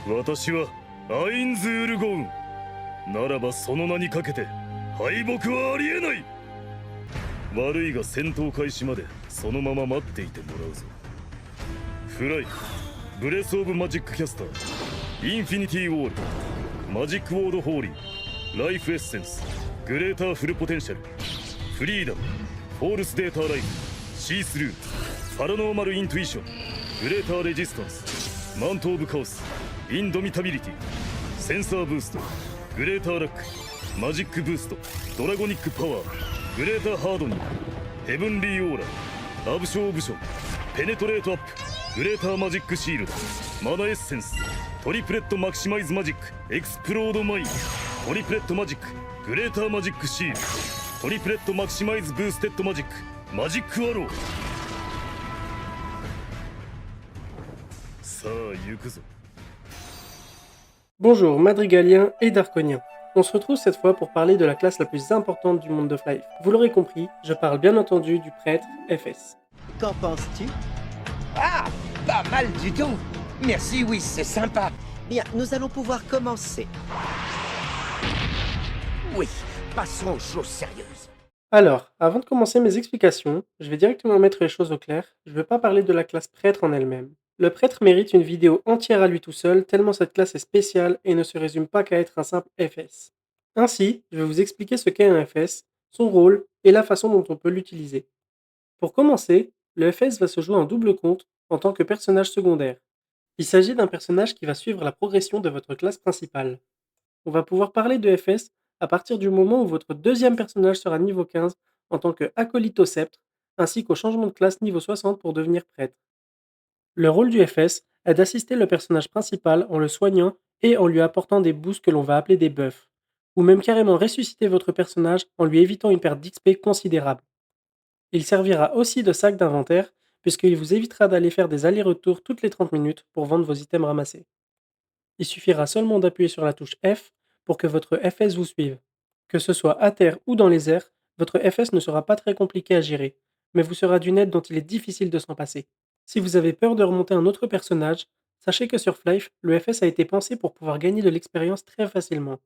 私はアインズールゴウン。ならばその名にかけて敗北はありえない。悪いが戦闘開始までそのまま待っていてもらうぞ。フライ、ブレスオブマジックキャスター、インフィニティウォール、マジックウォードホーリー、ライフエッセンス、グレーターフルポテンシャル、フリーダム、フォールスデータライフ、シースルー、パラノーマルイントゥイション、グレーターレジスタンス、マントオブカオス、インドミタビリティ、センサーブースト、グレーターラック、マジックブースト、ドラゴニックパワー、グレーターハードニング、ヘブンリーオーラ、アブショーオブション、ペネトレートアップ、グレーターマジックシールド、マナエッセンス、トリプレットマキシマイズマジック、エクスプロードマイン、トリプレットマジック、グレーターマジックシールド、トリプレットマキシマイズブーステッドマジック、マジックアロー。さあ行くぞ。Bonjour Madrigaliens et Darkoniens. On se retrouve cette fois pour parler de la classe la plus importante du monde of Life. Vous l'aurez compris, je parle bien entendu du prêtre FS. Qu'en penses-tu? Ah, pas mal du tout. Merci, oui, c'est sympa. Bien, nous allons pouvoir commencer. Oui, passons aux choses sérieuses. Alors, avant de commencer mes explications, je vais directement mettre les choses au clair, je ne veux pas parler de la classe prêtre en elle-même. Le prêtre mérite une vidéo entière à lui tout seul, tellement cette classe est spéciale et ne se résume pas qu'à être un simple FS. Ainsi, je vais vous expliquer ce qu'est un FS, son rôle et la façon dont on peut l'utiliser. Pour commencer, le FS va se jouer en double compte en tant que personnage secondaire. Il s'agit d'un personnage qui va suivre la progression de votre classe principale. On va pouvoir parler de FS à partir du moment où votre deuxième personnage sera niveau 15 en tant que acolyte au sceptre, ainsi qu'au changement de classe niveau 60 pour devenir prêtre. Le rôle du FS est d'assister le personnage principal en le soignant et en lui apportant des boosts que l'on va appeler des buffs, ou même carrément ressusciter votre personnage en lui évitant une perte d'XP considérable. Il servira aussi de sac d'inventaire, puisqu'il vous évitera d'aller faire des allers-retours toutes les 30 minutes pour vendre vos items ramassés. Il suffira seulement d'appuyer sur la touche F pour que votre FS vous suive. Que ce soit à terre ou dans les airs, votre FS ne sera pas très compliqué à gérer, mais vous sera d'une aide dont il est difficile de s'en passer. Si vous avez peur de remonter un autre personnage, sachez que sur Flyf, le FS a été pensé pour pouvoir gagner de l'expérience très facilement.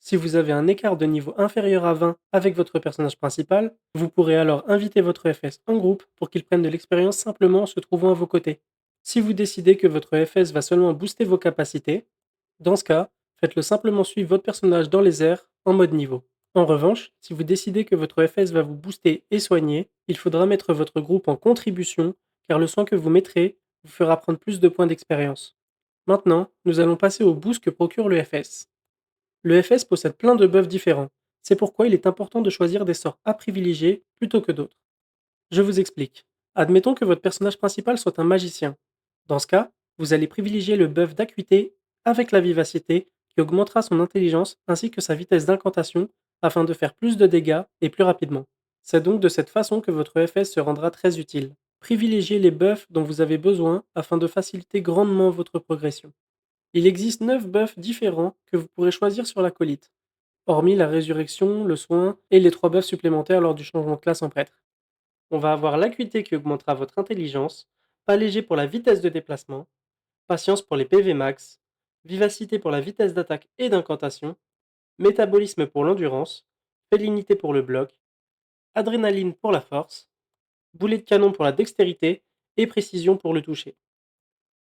Si vous avez un écart de niveau inférieur à 20 avec votre personnage principal, vous pourrez alors inviter votre FS en groupe pour qu'il prenne de l'expérience simplement en se trouvant à vos côtés. Si vous décidez que votre FS va seulement booster vos capacités, dans ce cas, faites-le simplement suivre votre personnage dans les airs en mode niveau. En revanche, si vous décidez que votre FS va vous booster et soigner, il faudra mettre votre groupe en contribution car le soin que vous mettrez vous fera prendre plus de points d'expérience. Maintenant, nous allons passer au boost que procure le FS. Le FS possède plein de buffs différents, c'est pourquoi il est important de choisir des sorts à privilégier plutôt que d'autres. Je vous explique. Admettons que votre personnage principal soit un magicien. Dans ce cas, vous allez privilégier le buff d'acuité avec la vivacité qui augmentera son intelligence ainsi que sa vitesse d'incantation afin de faire plus de dégâts et plus rapidement. C'est donc de cette façon que votre FS se rendra très utile. Privilégiez les buffs dont vous avez besoin afin de faciliter grandement votre progression. Il existe 9 buffs différents que vous pourrez choisir sur l'acolyte, hormis la résurrection, le soin et les 3 buffs supplémentaires lors du changement de classe en prêtre. On va avoir l'acuité qui augmentera votre intelligence, pas léger pour la vitesse de déplacement, patience pour les PV max, vivacité pour la vitesse d'attaque et d'incantation, métabolisme pour l'endurance, félinité pour le bloc, adrénaline pour la force, boulet de canon pour la dextérité et précision pour le toucher.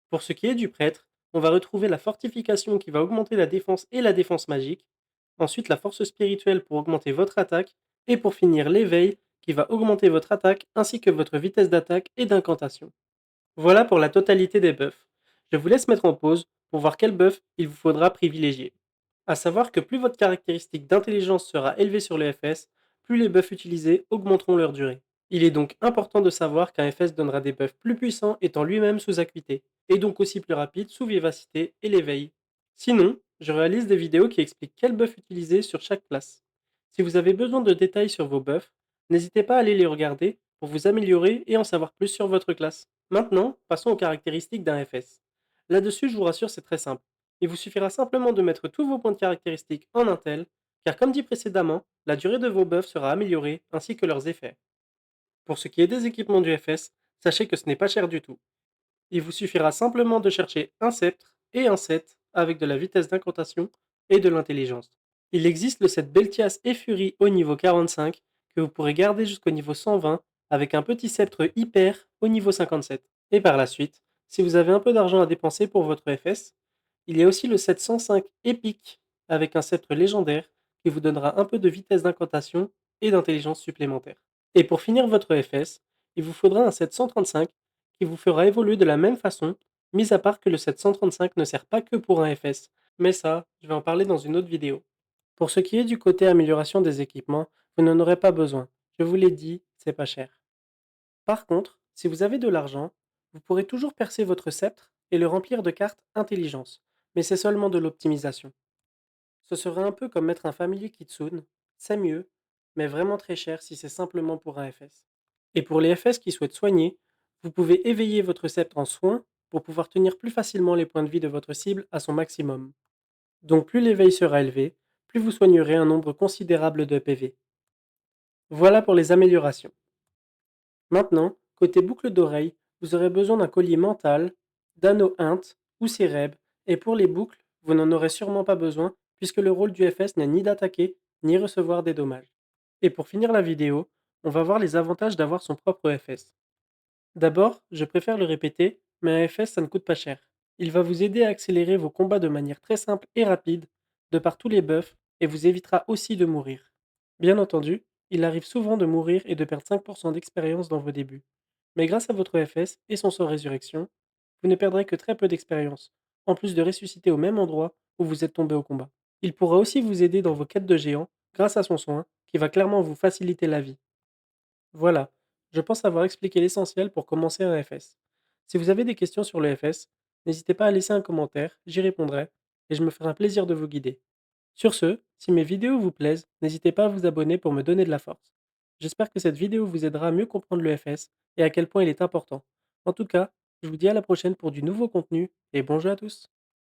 Pour ce qui est du prêtre, on va retrouver la fortification qui va augmenter la défense et la défense magique, ensuite la force spirituelle pour augmenter votre attaque, et pour finir l'éveil qui va augmenter votre attaque ainsi que votre vitesse d'attaque et d'incantation. Voilà pour la totalité des buffs. Je vous laisse mettre en pause pour voir quel buff il vous faudra privilégier. A savoir que plus votre caractéristique d'intelligence sera élevée sur le FS, plus les buffs utilisés augmenteront leur durée. Il est donc important de savoir qu'un FS donnera des buffs plus puissants étant lui-même sous acuité, et donc aussi plus rapide sous vivacité et l'éveil. Sinon, je réalise des vidéos qui expliquent quel buff utiliser sur chaque classe. Si vous avez besoin de détails sur vos buffs, n'hésitez pas à aller les regarder pour vous améliorer et en savoir plus sur votre classe. Maintenant, passons aux caractéristiques d'un FS. Là-dessus, je vous rassure, c'est très simple. Il vous suffira simplement de mettre tous vos points de caractéristiques en un tel, car comme dit précédemment, la durée de vos buffs sera améliorée ainsi que leurs effets. Pour ce qui est des équipements du FS, sachez que ce n'est pas cher du tout. Il vous suffira simplement de chercher un sceptre et un set avec de la vitesse d'incantation et de l'intelligence. Il existe le set Beltias et Fury au niveau 45 que vous pourrez garder jusqu'au niveau 120 avec un petit sceptre hyper au niveau 57. Et par la suite, si vous avez un peu d'argent à dépenser pour votre FS, il y a aussi le set 105 épique avec un sceptre légendaire qui vous donnera un peu de vitesse d'incantation et d'intelligence supplémentaire. Et pour finir votre FS, il vous faudra un set 135 qui vous fera évoluer de la même façon, mis à part que le set 135 ne sert pas que pour un FS, mais ça, je vais en parler dans une autre vidéo. Pour ce qui est du côté amélioration des équipements, vous n'en aurez pas besoin. Je vous l'ai dit, c'est pas cher. Par contre, si vous avez de l'argent, vous pourrez toujours percer votre sceptre et le remplir de cartes intelligence, mais c'est seulement de l'optimisation. Ce serait un peu comme mettre un familier kitsune, c'est mieux, mais vraiment très cher si c'est simplement pour un FS. Et pour les FS qui souhaitent soigner, vous pouvez éveiller votre sceptre en soin pour pouvoir tenir plus facilement les points de vie de votre cible à son maximum. Donc plus l'éveil sera élevé, plus vous soignerez un nombre considérable de PV. Voilà pour les améliorations. Maintenant, côté boucle d'oreille, vous aurez besoin d'un collier mental, d'anneau int ou cérèbre, et pour les boucles, vous n'en aurez sûrement pas besoin puisque le rôle du FS n'est ni d'attaquer ni recevoir des dommages. Et pour finir la vidéo, on va voir les avantages d'avoir son propre FS. D'abord, je préfère le répéter, mais un FS ça ne coûte pas cher. Il va vous aider à accélérer vos combats de manière très simple et rapide, de par tous les buffs, et vous évitera aussi de mourir. Bien entendu, il arrive souvent de mourir et de perdre 5% d'expérience dans vos débuts. Mais grâce à votre FS et son sort résurrection, vous ne perdrez que très peu d'expérience, en plus de ressusciter au même endroit où vous êtes tombé au combat. Il pourra aussi vous aider dans vos quêtes de géants grâce à son soin, qui va clairement vous faciliter la vie. Voilà, je pense avoir expliqué l'essentiel pour commencer un FS. Si vous avez des questions sur le FS, n'hésitez pas à laisser un commentaire, j'y répondrai, et je me ferai un plaisir de vous guider. Sur ce, si mes vidéos vous plaisent, n'hésitez pas à vous abonner pour me donner de la force. J'espère que cette vidéo vous aidera à mieux comprendre le FS et à quel point il est important. En tout cas, je vous dis à la prochaine pour du nouveau contenu, et bon jeu à tous.